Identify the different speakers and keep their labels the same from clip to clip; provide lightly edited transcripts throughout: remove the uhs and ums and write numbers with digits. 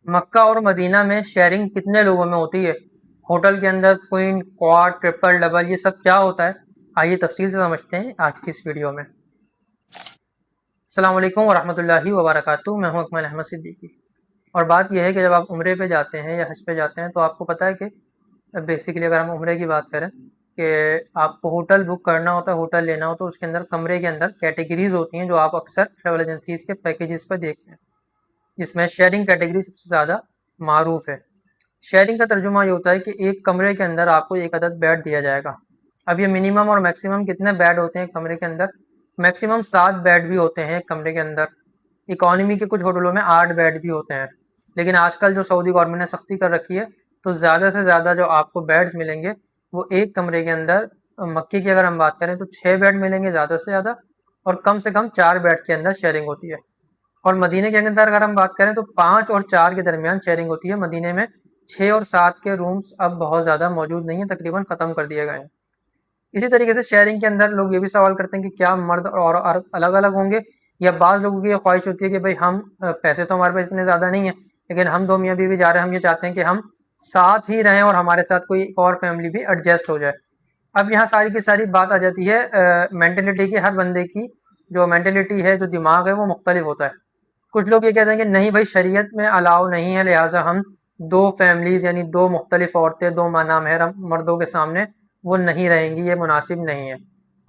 Speaker 1: मक्का और मदीना में शेयरिंग कितने लोगों में होती है? होटल के अंदर क्वीन, क्वाड, ट्रिपल, डबल, ये सब क्या होता है? आइए तफसील से समझते हैं आज की इस वीडियो में। अस्सलाम वालेकुम वरहमतुल्लाहि वबरकातुहू। मैं हूं अकमल अहमद सिद्दीकी। और बात यह है कि जब आप उम्रे पे जाते हैं या हज पे जाते हैं तो आपको पता है कि बेसिकली अगर हम उम्रे की बात करें कि आपको होटल बुक करना होता है, होटल लेना होता है, उसके अंदर कमरे के अंदर कैटेगरीज होती हैं जो आप अक्सर ट्रैवल एजेंसीज के पैकेजेस पर देखते हैं, जिसमें शेयरिंग कैटेगरी सबसे ज़्यादा मारूफ है। शेयरिंग का तर्जुमा ये होता है कि एक कमरे के अंदर आपको एक अदद बेड दिया जाएगा। अब ये मिनिमम और मैक्सिमम कितने बेड होते हैं कमरे के अंदर? मैक्सिमम 7 बेड भी होते हैं कमरे के अंदर। इकॉनमी के कुछ होटलों में 8 बेड भी होते हैं। लेकिन आजकल जो सऊदी गवर्नमेंट ने सख्ती कर रखी है, तो ज़्यादा से ज़्यादा जो आपको बेड्स मिलेंगे वो एक कमरे के अंदर, मक्के की अगर हम बात करें तो 6 बेड मिलेंगे ज़्यादा से ज़्यादा, और कम से कम 4 बेड के अंदर शेयरिंग होती है। और मदीने के अंदर अगर हम बात करें तो 5 और 4 के दरमियान शेयरिंग होती है। मदीने में 6 और 7 के रूम्स अब बहुत ज़्यादा मौजूद नहीं है, तकरीबन ख़त्म कर दिए गए हैं। इसी तरीके से शेयरिंग के अंदर लोग ये भी सवाल करते हैं कि क्या मर्द और औरत अलग अलग होंगे, या बाज़ लोगों की ये ख्वाहिश होती है कि भाई हम पैसे तो हमारे पास इतने ज़्यादा नहीं है, लेकिन हम दो मियाँ बीवी जा रहे हैं, हम ये चाहते हैं कि हम साथ ही रहें और हमारे साथ कोई और फैमिली भी एडजस्ट हो जाए। अब यहाँ सारी की सारी बात आ जाती है मेंटेलिटी की। हर बंदे की जो मेंटेलिटी है, जो दिमाग है, वो मुख्तलिफ होता है। कुछ लोग ये कहते हैं कि नहीं भाई, शरीयत में अलाउ नहीं है, लिहाजा हम दो फैमिलीज यानी दो मुख्तलिफ औरतें, दो नामहरम मर्दों के सामने वो नहीं रहेंगी, ये मुनासिब नहीं है,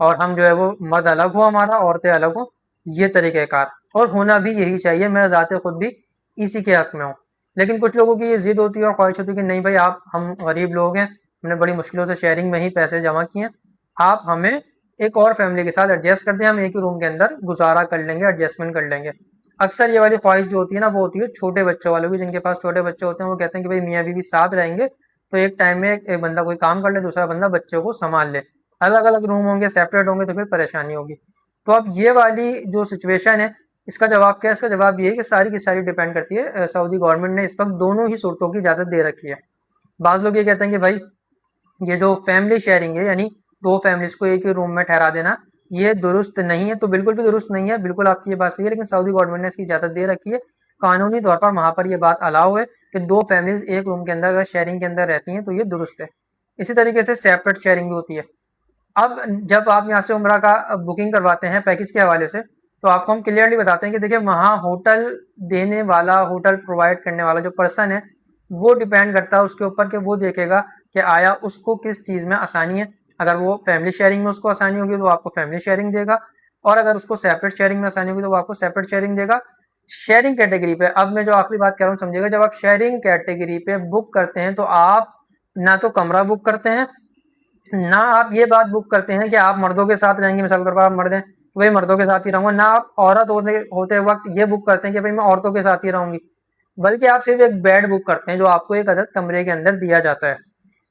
Speaker 1: और हम जो है वो मर्द अलग हो हमारा, औरतें अलग हो, ये तरीक़ेकार, और होना भी यही चाहिए। मैं ज़ाते खुद भी इसी के हक़ में हूँ। लेकिन कुछ लोगों की ये ज़िद होती है और ख्वाहिश होती है कि नहीं भाई, आप हम गरीब लोग हैं, हमने बड़ी मुश्किलों से शेयरिंग में ही पैसे जमा किए हैं, आप हमें एक और फैमिली के साथ एडजस्ट कर दें, हम एक ही रूम के अंदर गुजारा कर लेंगे, एडजस्टमेंट कर लेंगे। अक्सर ये वाली ख्वाहिश जो होती है ना, वो होती है छोटे बच्चों वालों की। जिनके पास छोटे बच्चे होते हैं वो कहते हैं कि भाई मियाँ बीवी साथ रहेंगे, तो एक टाइम में एक बंदा कोई काम कर ले, दूसरा बंदा बच्चों को संभाल ले। अलग अलग रूम होंगे, सेपरेट होंगे, तो फिर परेशानी होगी। तो अब ये वाली जो सिचुएशन है, इसका जवाब क्या है? इसका जवाब ये है कि सारी की सारी डिपेंड करती है, सऊदी गवर्नमेंट ने इस वक्त दोनों ही सूरतों की इजाज़त दे रखी है। बाज़ लोग ये कहते हैं कि भाई ये जो फैमिली शेयरिंग है, यानी दो फैमिलीज को एक ही रूम में ठहरा देना, ये दुरुस्त नहीं है। तो बिल्कुल भी दुरुस्त नहीं है, बिल्कुल आपकी ये बात सही है, लेकिन सऊदी गवर्नमेंट ने इसकी इजाज़त दे रखी है। कानूनी तौर पर वहाँ पर ये बात अलाउ है कि दो फैमिलीज एक रूम के अंदर अगर शेयरिंग के अंदर रहती हैं तो ये दुरुस्त है। इसी तरीके से सेपरेट शेयरिंग भी होती है। अब जब आप यहाँ से उम्रा का बुकिंग करवाते हैं पैकेज के हवाले से, तो आपको हम क्लियरली बताते हैं कि देखिए, वहाँ होटल देने वाला, होटल प्रोवाइड करने वाला जो पर्सन है, वो डिपेंड करता है उसके ऊपर कि वो देखेगा कि आया उसको किस चीज़ में आसानी है। अगर वो फैमिली शेयरिंग में उसको आसानी होगी तो वो आपको फैमिली शेयरिंग देगा, और अगर उसको सेपरेट शेयरिंग में आसानी होगी तो वो आपको सेपरेट शेयरिंग देगा। शेयरिंग कैटेगरी पे अब मैं जो आखिरी बात कर रहा हूँ समझिएगा, जब आप शेयरिंग कैटेगरी पे बुक करते हैं तो आप ना तो कमरा बुक करते हैं, ना आप ये बात बुक करते हैं कि आप मर्दों के साथ रहेंगे। मिसाल के तौर पर आप मर्द हैं तो भाई मर्दों के साथ ही रहूंगा, ना आप औरत होते वक्त ये बुक करते हैं कि भाई मैं औरतों के साथ ही रहूंगी, बल्कि आप सिर्फ एक बेड बुक करते हैं जो आपको एक अदद कमरे के अंदर दिया जाता है।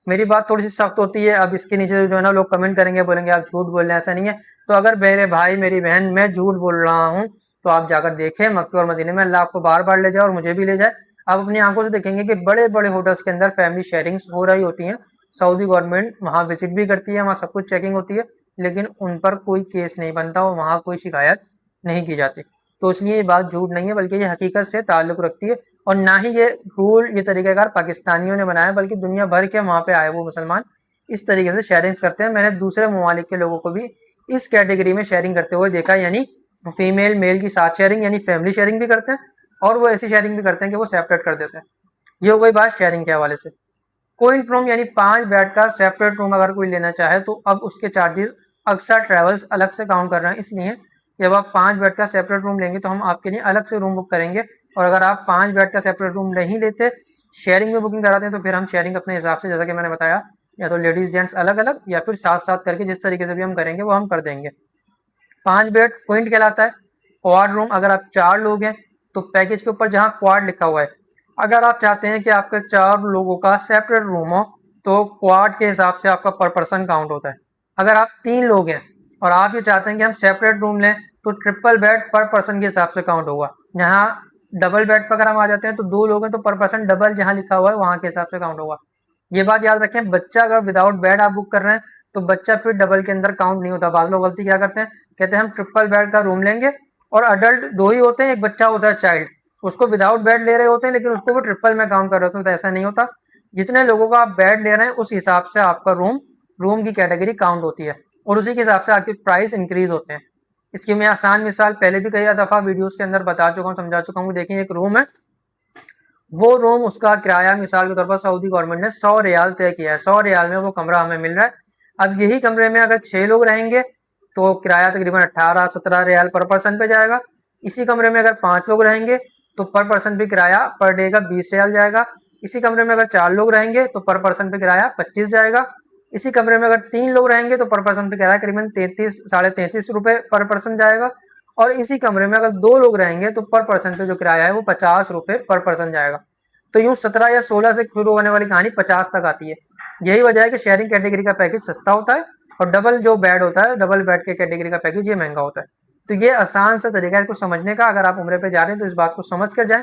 Speaker 1: मेरी बात थोड़ी सी सख्त होती है, अब इसके नीचे जो है ना लोग कमेंट करेंगे, बोलेंगे आप झूठ बोल रहे हैं, ऐसा नहीं है। तो अगर मेरे भाई मेरी बहन मैं झूठ बोल रहा हूँ तो आप जाकर देखें मक्के और मदीने में, अल्लाह आपको बार बार ले जाए और मुझे भी ले जाए। आप अपनी आंखों से देखेंगे कि बड़े बड़े होटल्स के अंदर फैमिली शेयरिंग्स हो रही होती हैं। सऊदी गवर्नमेंट वहाँ विजिट भी करती है, वहाँ सब कुछ चेकिंग होती है, लेकिन उन पर कोई केस नहीं बनता और वहाँ कोई शिकायत नहीं की जाती। तो इसलिए ये बात झूठ नहीं है, बल्कि ये हकीकत से ताल्लुक़ रखती है। और ना ही ये रूल, ये तरीक़ेकार पाकिस्तानियों ने बनाया, बल्कि दुनिया भर के वहाँ पे आए वो मुसलमान इस तरीके से शेयरिंग करते हैं। मैंने दूसरे ममालिक के लोगों को भी इस कैटेगरी में शेयरिंग करते हुए देखा, यानी फीमेल मेल की साथ शेयरिंग, यानी फैमिली शेयरिंग भी करते हैं, और वो ऐसी शेयरिंग भी करते हैं कि वो सेपरेट कर देते हैं। ये हो गई बात शेयरिंग के हवाले से। कोइन रूम यानी 5 बेड का सेपरेट रूम अगर कोई लेना चाहे तो अब उसके चार्जेस अक्सर ट्रेवल्स अलग से काउंट कर रहे हैं, इसलिए जब आप 5 बेड का सेपरेट रूम लेंगे तो हम आपके लिए अलग से रूम बुक करेंगे। और अगर आप 5 बेड का सेपरेट रूम नहीं लेते, शेयरिंग में बुकिंग कराते हैं, तो फिर हम शेयरिंग अपने हिसाब से, जैसा कि मैंने बताया, या तो लेडीज जेंट्स अलग अलग या फिर साथ साथ करके जिस तरीके से भी हम करेंगे वो हम कर देंगे। 5 बेड क्विंट कहलाता है। क्वाड रूम अगर आप 4 लोग हैं तो पैकेज के ऊपर जहाँ क्वाड लिखा हुआ है, अगर आप चाहते हैं कि आपके 4 लोगों का सेपरेट रूम हो तो क्वाड के हिसाब से आपका पर पर्सन काउंट होता है। अगर आप 3 लोग हैं और आप ये चाहते हैं कि हम सेपरेट रूम लें तो ट्रिपल बेड पर पर्सन के हिसाब से काउंट होगा। जहाँ डबल बेड पर अगर हम आ जाते हैं तो 2 लोग हैं तो पर पर्सन डबल जहाँ लिखा हुआ है वहाँ के हिसाब से काउंट होगा। ये बात याद रखें, बच्चा अगर विदाउट बेड आप बुक कर रहे हैं तो बच्चा फिर डबल के अंदर काउंट नहीं होता। बाद लोग गलती क्या करते हैं, कहते हैं हम ट्रिपल बेड का रूम लेंगे और अडल्ट 2 ही होते हैं, एक बच्चा होता है चाइल्ड, उसको विदाउट बेड ले रहे होते हैं, लेकिन उसको वो ट्रिपल में काउंट कर रहे होते हैं। तो ऐसा नहीं होता, जितने लोगों का आप बेड ले रहे हैं उस हिसाब से आपका रूम की कैटेगरी काउंट होती है, और उसी के हिसाब से आपके प्राइस इंक्रीज होते हैं। इसकी मैं आसान मिसाल पहले भी कई दफा वीडियोस के अंदर बता चुका हूँ, समझा चुका हूँ। देखिए एक रूम है, वो रूम उसका किराया मिसाल के तौर पर सऊदी गवर्नमेंट ने 100 रियाल तय किया है, 100 रियाल में वो कमरा हमें मिल रहा है। अब यही कमरे में अगर 6 लोग रहेंगे तो किराया तकरीबन 18-17 रियाल पर पर्सन पे जाएगा। इसी कमरे में अगर 5 लोग रहेंगे तो पर पर्सन पे किराया पर डे का 20 रियाल जाएगा। इसी कमरे में अगर 4 लोग रहेंगे तो पर पर्सन पे किराया 25 जाएगा। इसी कमरे में अगर 3 लोग रहेंगे तो पर पर्सन पे किराया करीबन 33-33.5 रुपए पर पर्सन जाएगा। और इसी कमरे में अगर 2 लोग रहेंगे तो पर पर्सन पे जो किराया है वो 50 रुपए पर पर्सन जाएगा। तो यूं 17 या 16 से शुरू होने वाली कहानी 50 तक आती है। यही वजह है कि शेयरिंग कैटेगरी का पैकेज सस्ता होता है, और डबल जो बेड होता है, डबल बेड के कैटेगरी का पैकेज ये महंगा होता है। तो ये आसान सा तरीका है इसको समझने का। अगर आप उम्रे पे जा रहे हैं तो इस बात को समझ कर जाएं,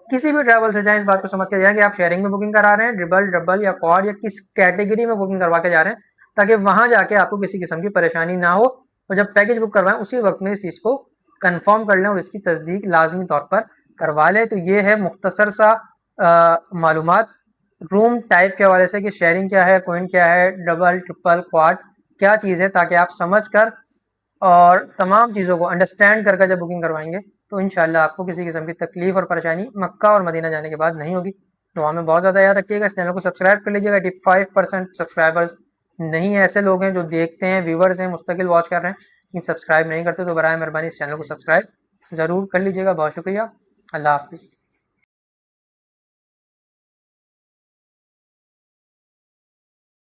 Speaker 1: किसी भी ट्रैवल से जाएं, इस बात को समझ कर जाएं कि आप शेयरिंग में बुकिंग करा रहे हैं, डबल डबल या क्वाड या किस कैटेगरी में बुकिंग करवा के जा रहे हैं, ताकि वहां जाके आपको किसी किस्म की परेशानी ना हो। और जब पैकेज बुक करवाएं उसी वक्त में इस चीज को कंफर्म कर लें और इसकी तस्दीक लाजमी तौर पर करवा लें। तो ये है मुख्तसर सा मालूमात रूम टाइप के हवाले से कि शेयरिंग क्या है, कोइन क्या है, डबल ट्रिपल क्वाड क्या चीज़ है, ताकि आप समझ कर और तमाम चीज़ों को अंडरस्टैंड करके जब बुकिंग करवाएंगे तो इंशाल्लाह आपको किसी किस्म की तकलीफ और परेशानी मक्का और मदीना जाने के बाद नहीं होगी। तो हमें बहुत ज़्यादा याद रखिएगा, इस चैनल को सब्सक्राइब कर लीजिएगा। 85% सब्सक्राइबर्स नहीं है, ऐसे लोग हैं जो देखते हैं, व्यूवर्स हैं, मुस्तकिल वॉच कर रहे हैं लेकिन सब्सक्राइब नहीं करते। तो बराए मेहरबानी इस चैनल को सब्सक्राइब ज़रूर कर लीजिएगा। बहुत शुक्रिया, अल्लाह हाफिज़।